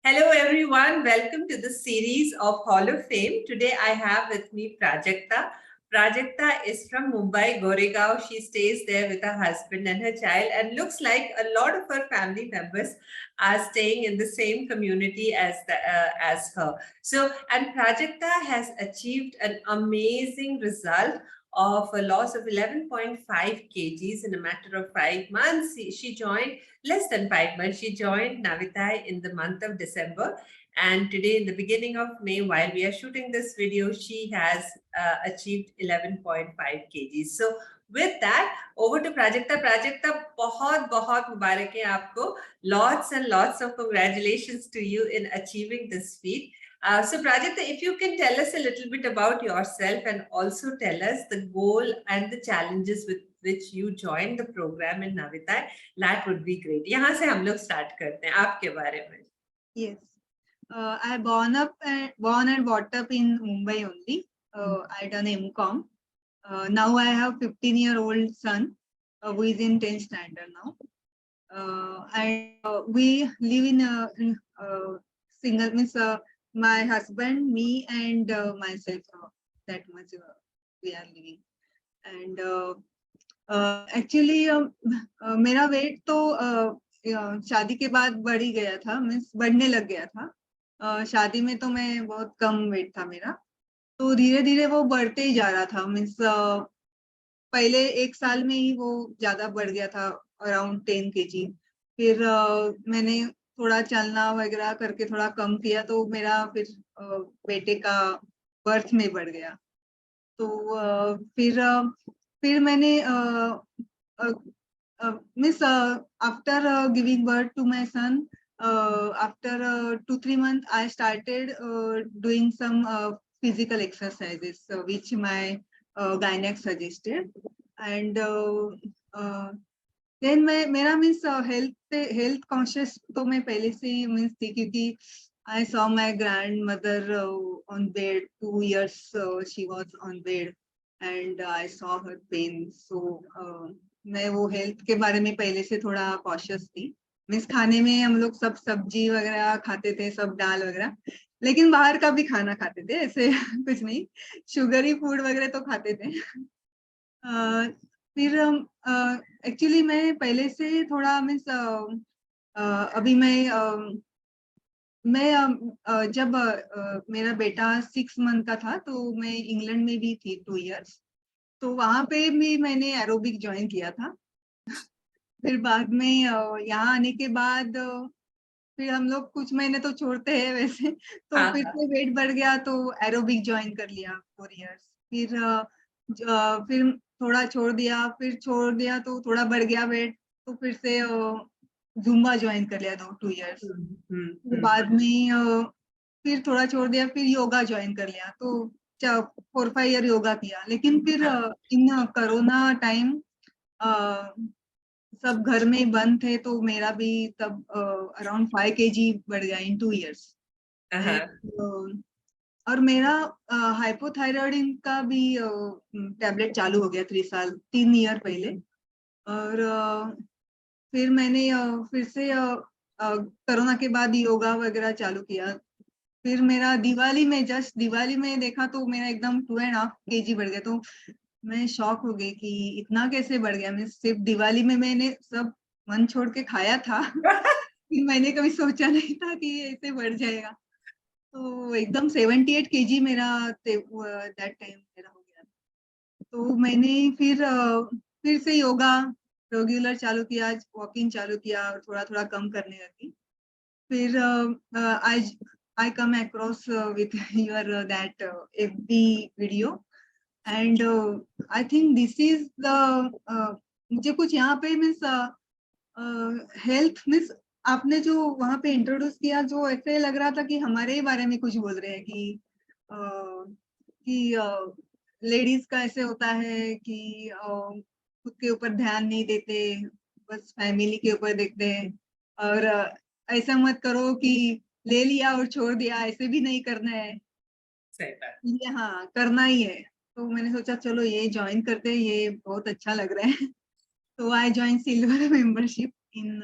Hello everyone, welcome to the series of Hall of Fame. Today I have with me Prajakta. Prajakta is from Mumbai, Goregaon. She stays there with her husband and her child, and looks like a lot of her family members are staying in the same community as her. And Prajakta has achieved an amazing result of a loss of 11.5 kgs in a matter of 5 months. She joined less than 5 months. She joined Navitai in the month of December. And today, in the beginning of May, while we are shooting this video, she has achieved 11.5 kgs. So, with that, over to Prajakta. Prajakta, बहुत बहुत मुबारक है आपको. Lots and lots of congratulations to you in achieving this feat. So, Prajakta, if you can tell us a little bit about yourself and also tell us the goal and the challenges with which you joined the program in Navitai, that would be great. यहाँ से हम लोग start करते हैं आपके बारे में. Yes, I born and brought up in Mumbai only. I done MCom. Now I have 15-year-old son who is in 10th standard now. We live in a single, means my husband, me, and myself. That much we are living. And actually, मेरा weight तो शादी के बाद बढ़ ही गया था, means बढ़ने लग गया था. शादी में तो मैं बहुत कम वेट था मेरा, तो धीरे धीरे वो बढ़ते ही जा रहा था. मीन्स पहले 1 साल में ही वो ज्यादा बढ़ गया था, अराउंड 10 kg. फिर मैंने थोड़ा चलना वगैरह करके थोड़ा कम किया, तो मेरा फिर बेटे का बर्थ में बढ़ गया. तो फिर मैंने Miss, after giving birth to my son, after 2-3 months, I started doing some physical exercises, which my gynaec suggested. And then मेरा means health conscious तो मैं पहले से ही means थी, क्योंकि I saw my grandmother on bed. 2 years she was on bed, and I saw her pain. So मैं वो health के बारे में पहले से थोड़ा कॉशियस थी. मीन्स खाने में हम लोग सब सब्जी वगैरह खाते थे, सब दाल वगैरह, लेकिन बाहर का भी खाना खाते थे, ऐसे कुछ नहीं, शुगरी फूड वगैरह तो खाते थे. फिर एक्चुअली मैं पहले से थोड़ा मीन्स अभी मैं जब मेरा बेटा 6 मंथ का था, तो मैं इंग्लैंड में भी थी 2 years. तो वहां पे भी मैंने एरोबिक ज्वाइन किया था. फिर बाद में यहाँ आने के बाद फिर हम लोग कुछ महीने तो छोड़ते हैं वैसे, तो फिर से वेट बढ़ गया, तो एरोबिक ज्वाइन कर लिया 4 years. फिर थोड़ा छोड़ दिया तो थोड़ा बढ़ गया वेट, तो फिर से जुम्बा ज्वाइन कर लिया 2 years. बाद में फिर थोड़ा छोड़ दिया, फिर योगा ज्वाइन कर लिया, तो 4-5 year योगा किया. लेकिन फिर इन कोरोना टाइम सब घर में बंद थे, तो मेरा भी तब अराउंड 5 kg बढ़ गया इन 2 years. और मेरा हाइपोथायराइड का भी टैबलेट चालू हो गया 3 year पहले. और फिर मैंने फिर से कोरोना के बाद योगा वगैरह चालू किया. फिर मेरा दिवाली में देखा, तो मेरा एकदम 2.5 kg बढ़ गया. तो मैं शॉक हो गई कि इतना कैसे बढ़ गया. मैं सिर्फ दिवाली में मैंने सब मन छोड़ के खाया था. फिर मैंने कभी सोचा नहीं था कि ऐसे बढ़ जाएगा. तो एकदम 78 kg मेरा दैट टाइम मेरा हो गया. तो मैंने फिर से योगा रेगुलर चालू किया, वॉकिंग चालू किया, और थोड़ा थोड़ा कम करने लगी. फिर I come across with your that FB video, and I think this is the मुझे कुछ यहाँ पे मीन्स हेल्थ मीन्स आपने जो वहाँ पे इंट्रोड्यूस किया, जो ऐसे लग रहा था कि हमारे ही बारे में कुछ बोल रहे हैं, कि लेडीज का ऐसे होता है कि खुद के ऊपर ध्यान नहीं देते, बस फैमिली के ऊपर देखते हैं. और ऐसा मत करो कि ले लिया और छोड़ दिया, ऐसे भी नहीं करना है. सही बात. ये हाँ करना ही है. तो मैंने सोचा चलो ये ज्वाइन करते हैं, ये बहुत अच्छा लग रहा है. तो I join silver membership in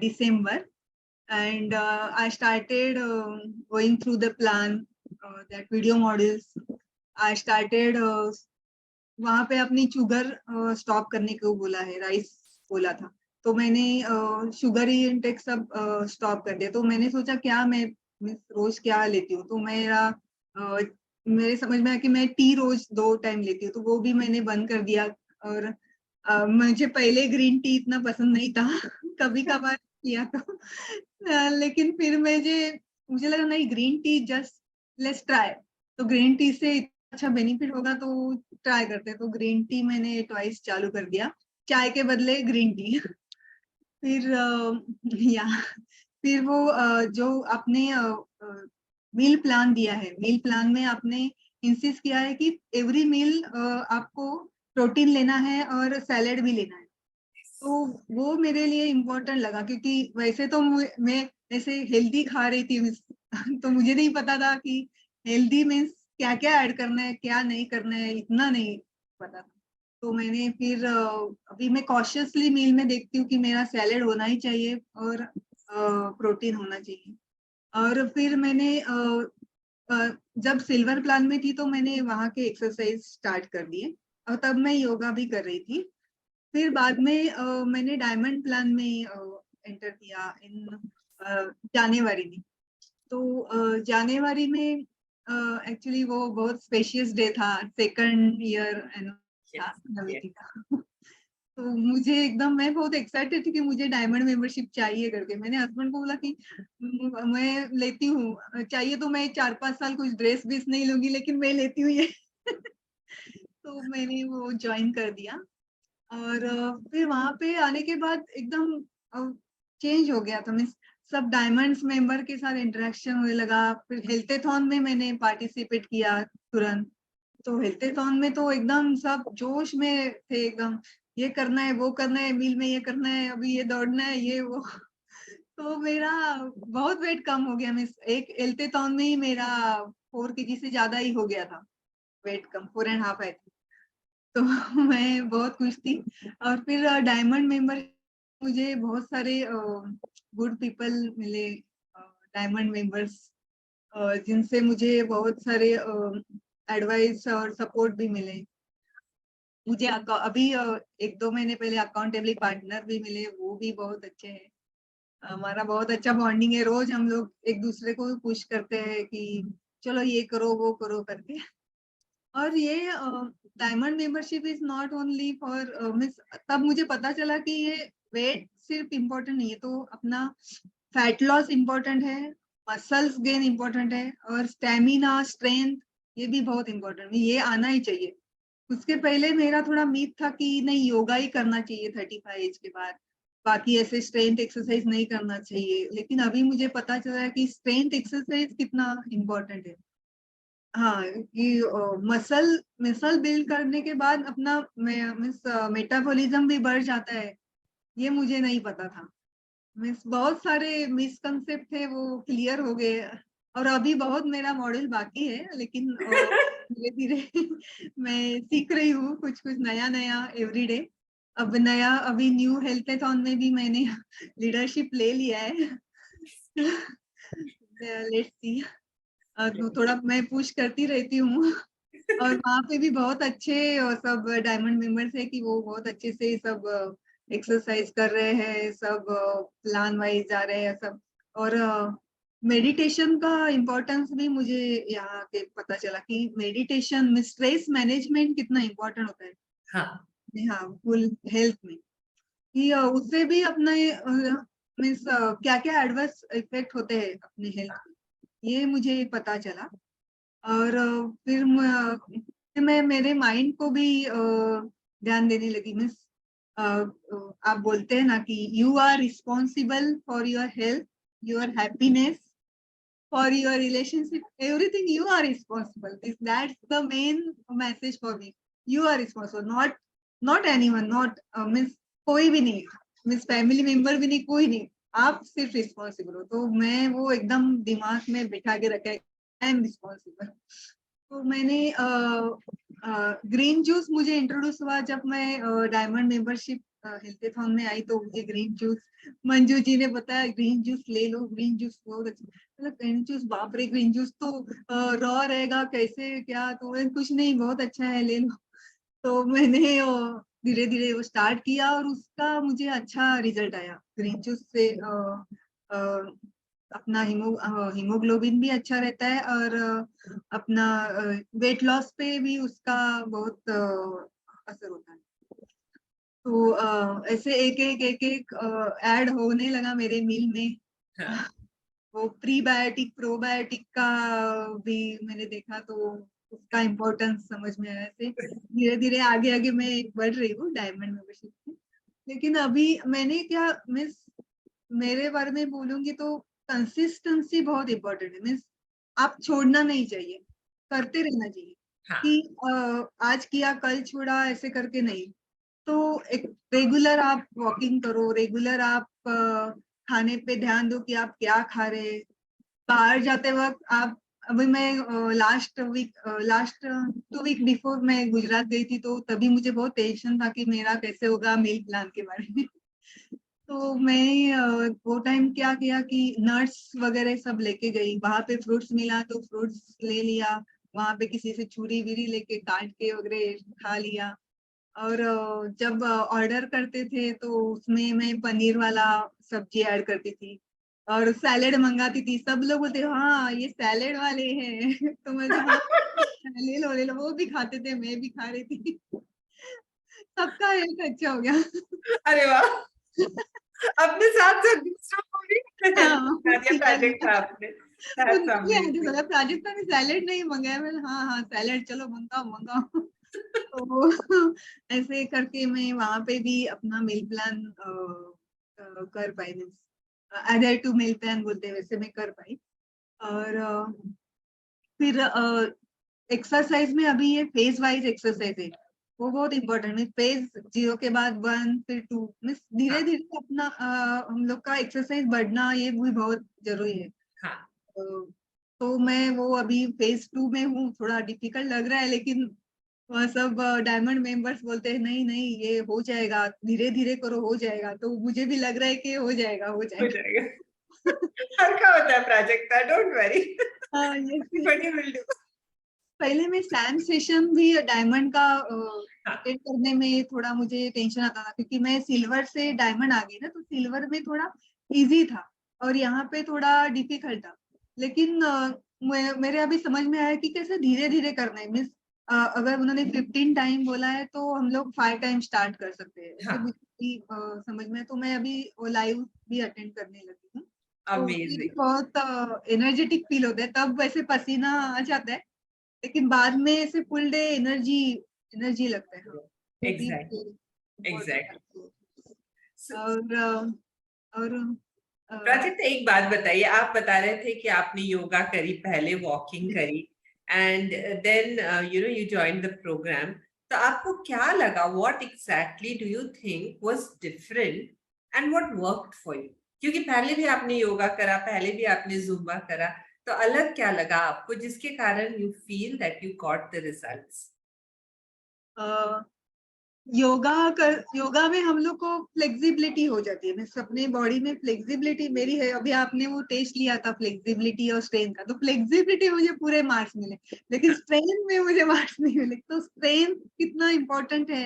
December. and I started going through the plan, that video models. I started वहाँ पे अपनी शुगर स्टॉप करने को बोला है, राइस बोला था, तो मैंने शुगर ही इंटेक सब स्टॉप कर दिया। तो मैंने सोचा क्या मैं रोज क्या लेती हूँ, तो मेरे समझ में आया कि मैं टी रोज 2 टाइम लेती हूँ, तो वो भी मैंने बंद कर दिया। और मुझे पहले ग्रीन टी इतना पसंद नहीं था कभी कभार किया तो लेकिन फिर मुझे लगा नहीं, green tea just let's try, तो ग्रीन टी से अच्छा बेनिफिट होगा तो ट्राई करते हैं। तो ग्रीन टी मैंने ट्वाइस चालू कर दिया, चाय के बदले ग्रीन टी फिर या फिर वो जो आपने मील प्लान दिया है, मील प्लान में आपने इंसिस्ट किया है कि एवरी मील आपको प्रोटीन लेना है और सैलेड भी लेना है। तो वो मेरे लिए इम्पोर्टेंट लगा, क्योंकि वैसे तो मैं ऐसे हेल्दी खा रही थी तो मुझे नहीं पता था कि हेल्दी मीन्स क्या क्या ऐड करना है, क्या नहीं करना है, इतना नहीं पता था। तो मैंने फिर अभी मैं कॉशियसली मील में देखती हूँ कि मेरा सैलेड होना ही चाहिए और प्रोटीन होना चाहिए। और फिर जब सिल्वर प्लान में थी तो मैंने वहाँ के एक्सरसाइज स्टार्ट कर दिए, और तब मैं योगा भी कर रही थी। फिर बाद में मैंने डायमंड प्लान में एंटर किया इन जनवरी में। तो जनवरी में एक्चुअली वो बहुत स्पेशियस डे था, सेकंड ईयर एनिवर्सरी का तो मुझे एकदम, मैं बहुत एक्साइटेड थी कि मुझे डायमंड मेंबरशिप चाहिए करके। मैंने हस्बैंड को बोला कि मैं लेती हूँ, चाहिए तो मैं 4-5 साल कुछ ड्रेस बीस नहीं लूंगी, लेकिन मैं लेती हूँ ये तो मैंने वो ज्वाइन कर दिया। और फिर वहां पे आने के बाद एकदम चेंज हो गया था। मीन्स सब डायमंड्स मेंबर के साथ इंटरेक्शन होने लगा। फिर हेल्थेथॉन में मैंने पार्टिसिपेट किया तुरंत। तो हेल्थेथॉन में तो एकदम सब जोश में थे, एकदम ये करना है, वो करना है, मील में ये करना है, अभी ये दौड़ना है, ये वो तो मेरा बहुत वेट कम हो गया। मीन्स एक हेल्थेथॉन में ही मेरा 4 kg से ज्यादा ही हो गया था वेट कम, 4.5 है। तो मैं बहुत खुश थी। और फिर डायमंड मेंबर मुझे बहुत सारे गुड पीपल मिले, डायमंड मेंबर्स, जिनसे मुझे बहुत सारे एडवाइस और सपोर्ट भी मिले। मुझे अभी 1-2 महीने पहले अकाउंटेबल पार्टनर भी मिले, वो भी बहुत अच्छे हैं। हमारा बहुत अच्छा बॉन्डिंग है, रोज हम लोग एक दूसरे को पुश करते हैं कि चलो ये करो वो करो करके। और ये diamond membership is not only for miss, तब मुझे पता चला कि ये वेट सिर्फ इम्पोर्टेंट नहीं है, तो अपना फैट लॉस इम्पोर्टेंट है, मसल्स गेन इम्पोर्टेंट है, और स्टेमिना स्ट्रेंथ ये भी बहुत इम्पोर्टेंट है, ये आना ही चाहिए। उसके पहले मेरा थोड़ा मीथ था कि नहीं, योगा ही करना चाहिए 35 एज के बाद, बाकी ऐसे स्ट्रेंथ एक्सरसाइज नहीं करना चाहिए। लेकिन अभी मुझे पता चला कि स्ट्रेंथ एक्सरसाइज कितना इम्पोर्टेंट है। हाँ, कि मसल मसल बिल्ड करने के बाद अपना मीन्स मेटाबॉलिज्म भी बढ़ जाता है, ये मुझे नहीं पता था। मीन्स बहुत सारे मिसकंसेप्ट थे, वो क्लियर हो गए। और अभी बहुत मेरा मॉडल बाकी है, लेकिन धीरे धीरे मैं सीख रही हूँ कुछ कुछ नया नया एवरीडे। अब नया अभी न्यू हेल्थेथॉन में भी मैंने लीडरशिप ले लिया है लेट्स सी, तो थोड़ा मैं पुश करती रहती हूँ और वहाँ पे भी बहुत अच्छे सब डायमंड मेंबर्स है कि वो बहुत अच्छे से सब एक्सरसाइज कर रहे हैं, सब प्लान वाइज जा रहे हैं सब। और मेडिटेशन का इम्पोर्टेंस भी मुझे यहाँ के पता चला कि मेडिटेशन में स्ट्रेस मैनेजमेंट कितना इम्पोर्टेंट होता है। हाँ, हाँ, फुल हेल्थ में कि उससे भी अपना मीन्स क्या क्या एडवर्स इफेक्ट होते हैं अपने हेल्थ पे, ये मुझे पता चला। और फिर मैं मेरे माइंड को भी ध्यान देने लगी। मीन्स आप बोलते हैं ना कि you are responsible for your health, your happiness, for your relationship, everything you are responsible. That's the main message for me. You are responsible, not anyone, not means कोई भी नहीं, मीन्स फैमिली मेंबर भी नहीं, कोई नहीं, आप सिर्फ responsible हो। तो मैं वो एकदम दिमाग में बिठा के रखा है, आई एम रिस्पॉन्सिबल। तो मैंने ग्रीन जूस मुझे इंट्रोड्यूस हुआ जब मैं डायमंड मेंबरशिप हेल्थाथॉन में आई तो मुझे ग्रीन जूस, मंजू जी ने बताया ग्रीन जूस ले लो, ग्रीन जूस बहुत अच्छा। मतलब ग्रीन जूस, बाप रे, ग्रीन जूस तो रॉ रहेगा कैसे क्या, तो मैं कुछ नहीं, बहुत अच्छा है, ले लो। तो मैंने धीरे धीरे वो स्टार्ट किया और उसका मुझे अच्छा रिजल्ट आया। ग्रीन जूस से अ, अपना हीमोग्लोबिन भी अच्छा रहता है और अपना वेट लॉस पे भी उसका बहुत असर होता है। तो ऐसे एक ऐड होने लगा मेरे मील में। हाँ, वो प्रीबायोटिक प्रोबायोटिक का भी मैंने देखा, तो उसका इम्पोर्टेंस समझ में आया। ऐसे धीरे धीरे आगे आगे मैं बढ़ रही हूँ डायमंड मेंबरशिप में। लेकिन अभी मैंने क्या, मिस, मेरे बारे में बोलूंगी तो कंसिस्टेंसी बहुत इम्पोर्टेंट है। मीन्स आप छोड़ना नहीं चाहिए, करते रहना चाहिए। हाँ, कि आज किया कल छोड़ा ऐसे करके नहीं। तो एक रेगुलर आप वॉकिंग करो, रेगुलर आप खाने पे ध्यान दो कि आप क्या खा रहे हैं। बाहर जाते वक्त आप, अभी मैं लास्ट 2 वीक बिफोर मैं गुजरात गई थी, तो तभी मुझे बहुत टेंशन था कि मेरा कैसे होगा मील प्लान के बारे में। तो मैं वो टाइम क्या किया कि नट्स वगैरह सब लेके गई, वहां पे फ्रूट्स मिला तो फ्रूट्स ले लिया, वहां पे किसी से छुरी विरी लेके काट के वगैरह खा लिया। और जब ऑर्डर करते थे तो उसमें मैं पनीर वाला सब्जी ऐड करती थी और सैलेड मंगाती थी। सब लोग बोलते हाँ ये सैलेड वाले हैं। तो मैं तो हाँ, ले लो, वो भी खाते थे, मैं भी खा रही थी। सबका हेल्थ अच्छा हो गया। अरे वाह, अपने साथ साथ दूसरों को भी हेल्प हाँ, बता दिया खिला प्रोजेक्ट दिया। था आपने। दैट्स उनको भी आगे अमेजिंग। बोला राजस्थानी सैलेड नहीं मंगाया, मैंने हाँ हाँ सैलेड चलो मंगाओ मंगाओ। तो ऐसे करके मैं वहां पे भी अपना मील प्लान कर पाई। Means other to meal plan बोलते हैं, वैसे मैं कर पाई। और फिर एक्सरसाइज में अभी ये फेज वाइज एक्सरसाइज है, वो बहुत इंपॉर्टेंट है। फेज 0 के बाद 1 फिर 2, मीन्स धीरे हाँ, धीरे अपना हम लोग का एक्सरसाइज बढ़ना ये भी बहुत जरूरी है। हाँ, तो मैं वो अभी फेज 2 में हूँ, थोड़ा डिफिकल्ट लग रहा है, लेकिन वह सब डायमंड मेंबर्स बोलते हैं नहीं नहीं ये हो जाएगा, धीरे धीरे करो हो जाएगा। तो मुझे भी लग रहा है कि हो जाएगा हो हो जाएगा। जाएगा। हर का होता है प्रोजेक्ट था, डोंट वरी। हाँ ये एवरीबॉडी विल डू। पहले मैं सैम सेशन भी डायमंड का हाँ, अटेंड करने में थोड़ा मुझे टेंशन आता था, क्योंकि मैं सिल्वर से डायमंड आ गई ना, तो सिल्वर में थोड़ा इजी था और यहाँ पे थोड़ा डिफिकल्ट था। लेकिन मेरे अभी समझ में आया कि कैसे धीरे धीरे करना है। मीन्स अगर उन्होंने 15 टाइम बोला है तो हम लोग 5 टाइम स्टार्ट कर सकते हैं, ऐसे हाँ, मुझे भी, समझ में। तो मैं अभी वो लाइव भी अटेंड करने लगी हूँ, तो उससे भी अमेजिंग। बहुत एनर्जेटिक फील होता है। तब वैसे पसीना आ जाता है, लेकिन बाद में ऐसे फुल डे एनर्जी एनर्जी लगता है। हाँ, वो भी एग्जैक्टली, इम्पोर्टेंट एग्जैक्टली। है। और प्राजक्ता, एक बात बताइए, आप बता रहे थे कि आपने योगा करी, पहले वॉकिंग करी, and then you join the programme. तो आपको क्या लगा, what exactly do you think was different and what worked for you? क्योंकि पहले भी आपने योगा करा, पहले भी आपने जुम्बा करा, तो अलग क्या लगा आपको जिसके कारण you feel that you got the results? Yoga में हम लोग को फ्लेक्सिबिलिटी हो जाती है। मैं अपने बॉडी में फ्लेक्सिबिलिटी मेरी है। अभी आपने वो टेस्ट लिया था फ्लेक्सिबिलिटी और स्ट्रेंथ का, तो फ्लेक्सिबिलिटी मुझे पूरे मार्क्स मिले, लेकिन स्ट्रेंथ में मुझे मार्क्स नहीं मिले। तो स्ट्रेंथ कितना इम्पोर्टेंट है।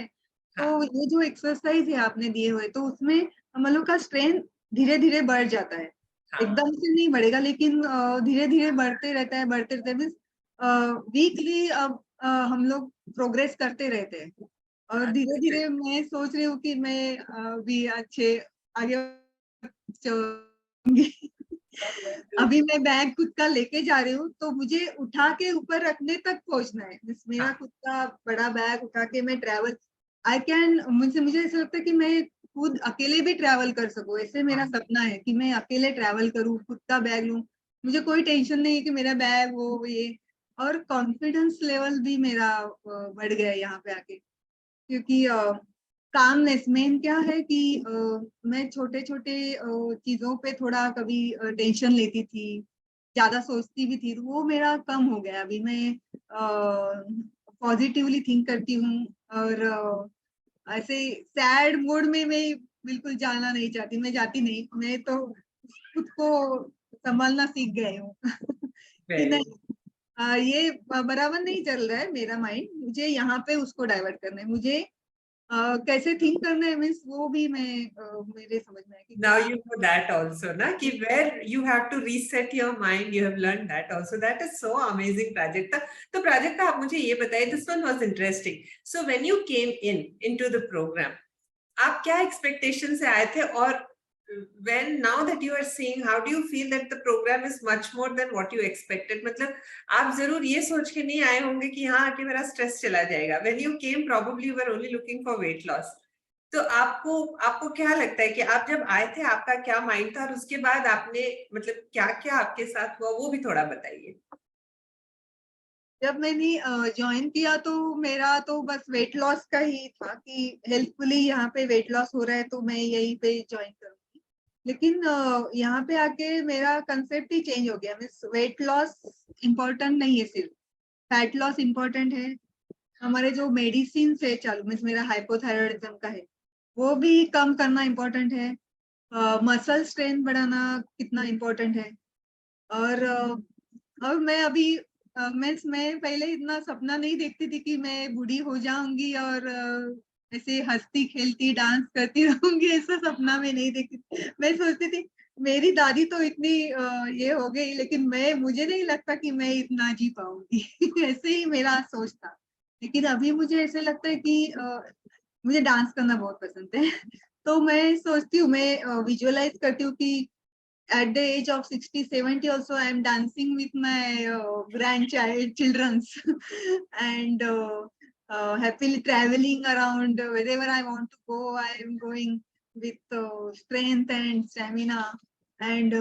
हाँ, तो ये जो एक्सरसाइज है आपने दिए हुए, तो उसमें हम लोग का स्ट्रेंथ धीरे धीरे बढ़ जाता है। हाँ, एकदम से नहीं बढ़ेगा, लेकिन धीरे धीरे बढ़ते रहता है, बढ़ते रहते हैं। मीन्स वीकली अब हम लोग प्रोग्रेस करते रहते हैं। और हाँ, धीरे धीरे मैं सोच रही हूँ कि मैं भी अच्छे आगे चलूंगी। अभी मैं बैग खुद का लेके जा रही हूँ, तो मुझे उठा के ऊपर रखने तक पहुंचना है। मेरा हाँ, खुद का बड़ा बैग उठा के मैं ट्रैवल आई कैन, मुझे ऐसा लगता है कि मैं खुद अकेले भी ट्रैवल कर सकूं। ऐसे मेरा हाँ, सपना है कि मैं अकेले ट्रैवल करूँ, खुद का बैग लूं, मुझे कोई टेंशन नहीं है कि मेरा बैग वो ये। और कॉन्फिडेंस लेवल भी मेरा बढ़ गया है यहाँ पे आके, क्योंकि कामनेस मेन क्या है कि मैं छोटे छोटे चीजों पे थोड़ा कभी टेंशन लेती थी, ज्यादा सोचती भी थी, तो वो मेरा कम हो गया। अभी मैं पॉजिटिवली थिंक करती हूँ और ऐसे सैड मोड में मैं बिल्कुल जाना नहीं चाहती, मैं जाती नहीं, मैं तो खुद को संभालना सीख गई हूँ कि वेरी नहीं, ये बराबर नहीं चल रहा है मेरा माइंड, मुझे यहाँ पे उसको डाइवर्ट करना है, मुझे कैसे थिंक करना है, मीन्स वो भी मैं मेरे समझ में है कि now कैसे। you know that also na ki where you have to reset your mind, you have learned that also. That is so amazing, Prajakta. तो प्राजक्ता आप मुझे ये बताइए, this one was interesting. So when you came in into the program, आप क्या expectation से आए थे, और when now that you are seeing, how do you feel that the program is much more than what you expected? मतलब आप जरूर ये सोच के नहीं आए होंगे कि हाँ कि मेरा स्ट्रेस चला जाएगा. When you came, probably you were only looking for weight loss. तो आपको आपको क्या लगता है कि आप जब आए थे आपका क्या माइंड था, और उसके बाद आपने मतलब क्या क्या आपके साथ हुआ, वो भी थोड़ा बताइए. जब मैंने ज्वाइन किया तो मेरा तो बस वेट लॉस का ही था कि हेल्पफुली यहाँ पे वेट लॉस हो रहा है तो मैं यहीं पे ज्वाइन करूंगी, लेकिन यहाँ पे आके मेरा कंसेप्ट ही चेंज हो गया, मीन्स वेट लॉस इम्पोर्टेंट नहीं है, सिर्फ फैट लॉस इम्पोर्टेंट है, हमारे जो मेडिसिन है चालू, मीन्स मेरा हाइपोथायरॉयडिज्म का है वो भी कम करना इम्पोर्टेंट है, मसल स्ट्रेंथ बढ़ाना कितना इम्पोर्टेंट है, और मैं अभी मीन्स मैं पहले इतना सपना नहीं देखती थी कि मैं बूढ़ी हो जाऊंगी और ऐसे हंसती खेलती डांस करती रहूंगी, ऐसा सपना मैं नहीं देखती थी। मैं सोचती थी मेरी दादी तो इतनी ये हो गई, लेकिन मुझे नहीं लगता कि मैं इतना जी पाऊंगी ऐसे ही मेरा सोच था, लेकिन अभी मुझे ऐसे लगता है कि मुझे डांस करना बहुत पसंद है तो मैं सोचती हूँ, मैं विजुअलाइज करती हूँ कि at the age of 60, 70 also I am dancing with my children's and happily traveling around wherever I want to go. I am going with strength and stamina and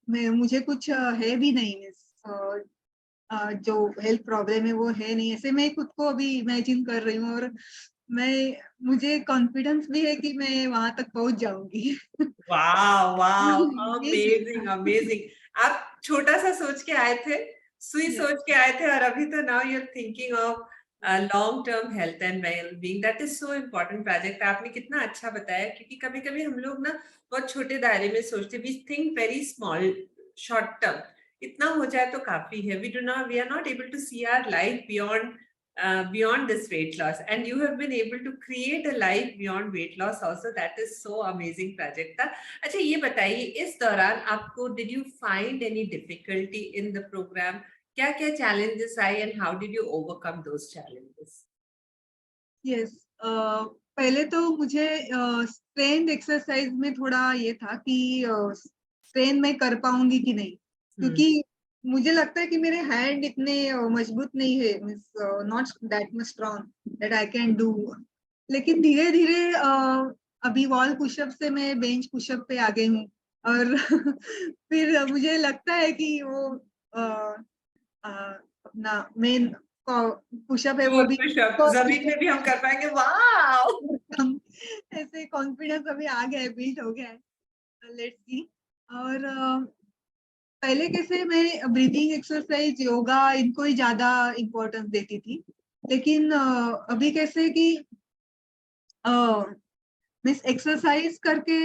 मुझे कुछ है भी नहीं, जो हेल्थ प्रॉब्लम है वो है नहीं, ऐसे मैं खुद को अभी इमेजिन कर रही हूँ, और मुझे कॉन्फिडेंस भी है कि मैं वहां तक पहुंच जाऊंगी वाह वाह, ये चीज अमेजिंग था। अमेजिंग. आप छोटा सा सोच के आए थे, सुई Yes. सोच के आए थे, और अभी तो now you are thinking of long term health and well being. That is so important. Project आपने कितना अच्छा बताया, क्योंकि कभी कभी हम लोग ना बहुत छोटे दायरे में सोचते, we think very small, short term. इतना हो जाए तो काफी है. We are not able to see our life beyond this weight loss, and you have been able to create a life beyond weight loss also. That is so amazing, Prajakta. अच्छा ये बताइए, इस दौरान आपको did you find any difficulty in the program? क्या क्या challenges आए, and how did you overcome those challenges? Yes, पहले तो मुझे स्ट्रेंथ एक्सरसाइज में थोड़ा ये था कि स्ट्रेंथ मैं कर पाऊंगी कि नहीं, क्योंकि मुझे लगता है कि मेरे हैंड इतने मजबूत नहीं है, means not that much strong that I can do, लेकिन धीरे धीरे अभी वॉल पुशअप से मैं बेंच पुशअप पे आ गई हूँ, और फिर मुझे लगता है कि वो अपना मेन पुशअप है वो Core भी push-up, जमीन में भी हम कर पाएंगे. वाओ. हम ऐसे कॉन्फिडेंस अभी आ गया है, बिल्ड हो गया है, लेट्स सी। और पहले कैसे मैं ब्रीदिंग एक्सरसाइज योगा इनको ही ज्यादा इम्पोर्टेंस देती थी, लेकिन अभी कैसे कि मिस एक्सरसाइज करके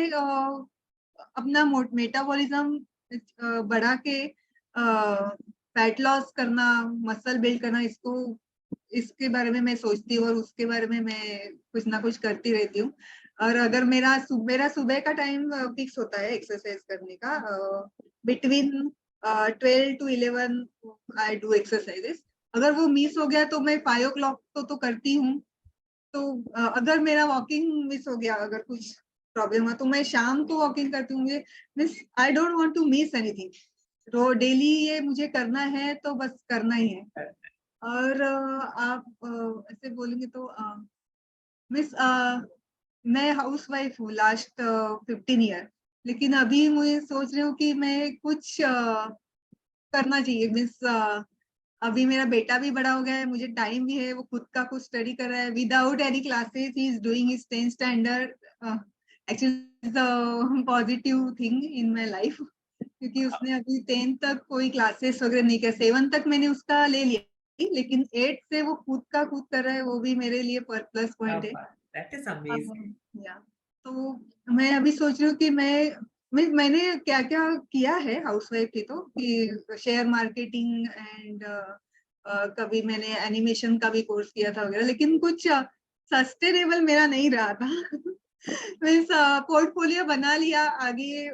अपना मेटाबॉलिज्म बढ़ा के फैट लॉस करना, मसल बिल्ड करना, इसके बारे में मैं सोचती हूँ और उसके बारे में मैं कुछ ना कुछ करती रहती हूँ। और अगर मेरा सुबह का टाइम फिक्स होता है एक्सरसाइज करने का, between 12 to 11 I do exercises, अगर वो मिस हो गया तो मैं 5 o'clock तो करती हूँ, तो अगर मेरा वॉकिंग मिस हो गया, अगर कुछ प्रॉब्लम हुआ तो मैं शाम को वॉकिंग करती हूँ, मुझे miss I don't want to miss anything, तो डेली ये मुझे करना है तो बस करना ही है। और आप ऐसे बोलेंगे तो मिस मैं हाउस वाइफ हूँ लास्ट 15 ईयर, लेकिन अभी मुझे सोच रही हूँ कि मैं कुछ करना चाहिए, मीन्स अभी मेरा बेटा भी बड़ा हो गया है, मुझे टाइम भी है, वो खुद का कुछ स्टडी कर रहा है without any classes, he is doing his 10th standard, actually the positive thing in my life, क्योंकि उसने अभी 10th तक कोई क्लासेस वगैरह नहीं किया, 7th तक मैंने उसका ले लिया, लेकिन 8th से वो खुद का खुद कर रहा है, वो भी मेरे लिए प्लस पॉइंट है। That is amazing. या तो मैं अभी सोच रही हूँ कि मैंने क्या क्या किया है हाउसवाइफ थी तो कि शेयर मार्केटिंग एंड कभी मैंने एनिमेशन का भी कोर्स किया था वगैरह, लेकिन कुछ सस्टेनेबल मेरा नहीं रहा था। मीन्स पोर्टफोलियो बना लिया, आगे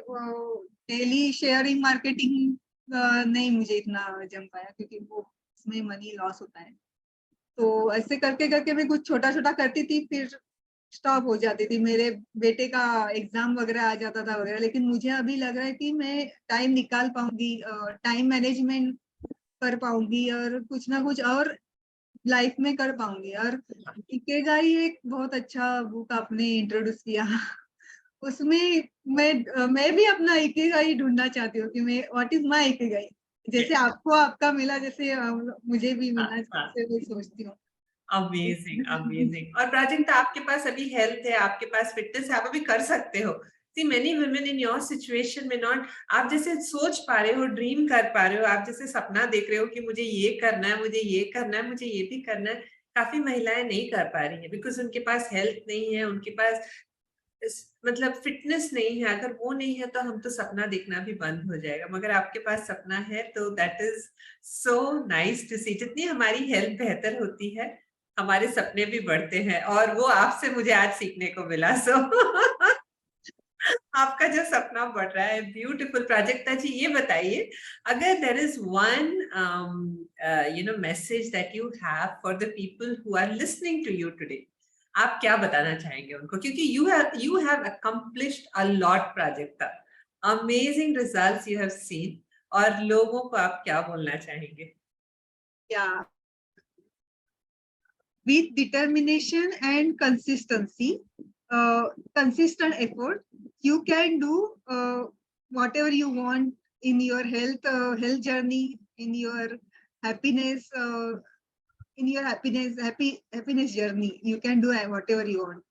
डेली शेयरिंग मार्केटिंग नहीं मुझे इतना जम पाया क्योंकि वो उसमें मनी लॉस होता है। तो ऐसे करके करके मैं कुछ छोटा छोटा करती थी, फिर स्टॉप हो जाती थी। मेरे बेटे का एग्जाम वगैरह आ जाता था वगैरह, लेकिन मुझे अभी लग रहा है कि मैं टाइम निकाल पाऊंगी, टाइम मैनेजमेंट कर पाऊंगी और कुछ ना कुछ और लाइफ में कर पाऊंगी। और इकिगाई एक बहुत अच्छा बुक आपने इंट्रोड्यूस किया। उसमें मैं भी अपना इकिगाई ढूंढना चाहती हूँ कि मैं व्हाट इज माय इकिगाई, जैसे आपको आपका मिला, जैसे मुझे भी मिलना चाहिए, मैं सोचती हूँ। Amazing, amazing. और प्राजक्ता, आपके पास अभी हेल्थ है, आपके पास फिटनेस है, आप अभी कर सकते हो। See, many women in your situation may not, आप जैसे सोच पा रहे हो, ड्रीम कर पा रहे हो, आप जैसे सपना देख रहे हो कि मुझे ये करना है, मुझे ये करना है, मुझे ये भी करना है, काफी महिलाएं नहीं कर पा रही है बिकॉज उनके पास हेल्थ नहीं है, उनके पास मतलब फिटनेस नहीं है। अगर वो नहीं है तो हम तो सपना देखना भी बंद हो जाएगा, मगर आपके पास सपना है तो that is so nice to see. जितनी हमारी हेल्थ बेहतर होती है, हमारे सपने भी बढ़ते हैं, और वो आपसे मुझे आज सीखने को मिला। सो आपका जो सपना बढ़ रहा है, ब्यूटीफुल। प्राजक्ता जी, ये बताइए, अगर there is one message that you have for the people who are listening to you today, आप क्या बताना चाहेंगे उनको? क्योंकि you have accomplished a lot, Prajakta, amazing results you have seen, और लोगों को आप क्या बोलना चाहेंगे? Yeah, with determination and consistency, consistent effort, you can do whatever you want in your health journey, in your happiness, happiness journey. You can do whatever you want.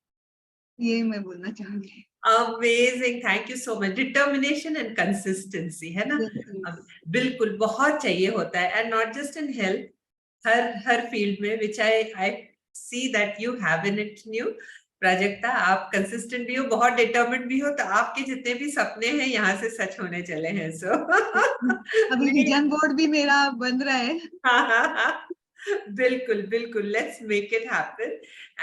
ये मैं बोलना चाहूंगी। Amazing, thank you so much. Determination and consistency, है ना? बिल्कुल, बहुत चाहिए होता है, and not just in health, हर फील्ड में, which I see that you have in it new. Prajakta, आप कंसिस्टेंट भी हो, बहुत डिटर्मिन्ड भी हो, तो आपके जितने भी सपने हैं यहाँ से सच होने चले हैं। सो अभी विजन बोर्ड भी मेरा बन रहा है। बिल्कुल, बिल्कुल, let's make it happen.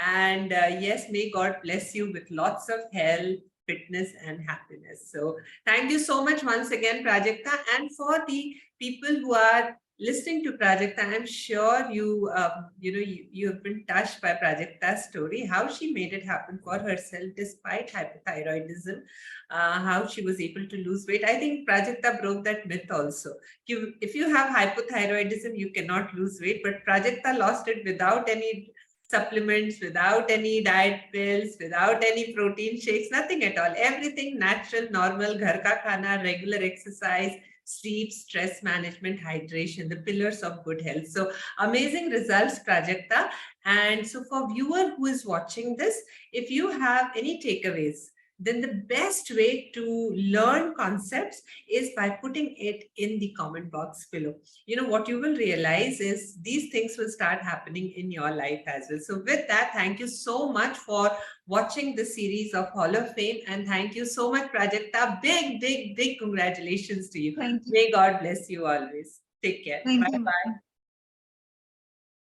And yes, may God bless you with lots of health, fitness and happiness. So thank you so much once again, Prajakta. And for the people who are listening to Prajakta, I'm sure you have been touched by Prajakta's story, how she made it happen for herself despite hypothyroidism, how she was able to lose weight. I think Prajakta broke that myth also. If you have hypothyroidism, you cannot lose weight, but Prajakta lost it without any supplements, without any diet pills, without any protein shakes, nothing at all. Everything natural, normal, ghar ka khana, regular exercise, sleep, stress management, hydration, the pillars of good health. So amazing results, Prajakta. And so for viewer who is watching this, if you have any takeaways, then the best way to learn concepts is by putting it in the comment box below. You know, what you will realize is these things will start happening in your life as well. So with that, thank you so much for watching the series of Hall of Fame. And thank you so much, Prajakta. Big, big, big congratulations to you. Thank you. May God bless you always. Take care. Bye-bye.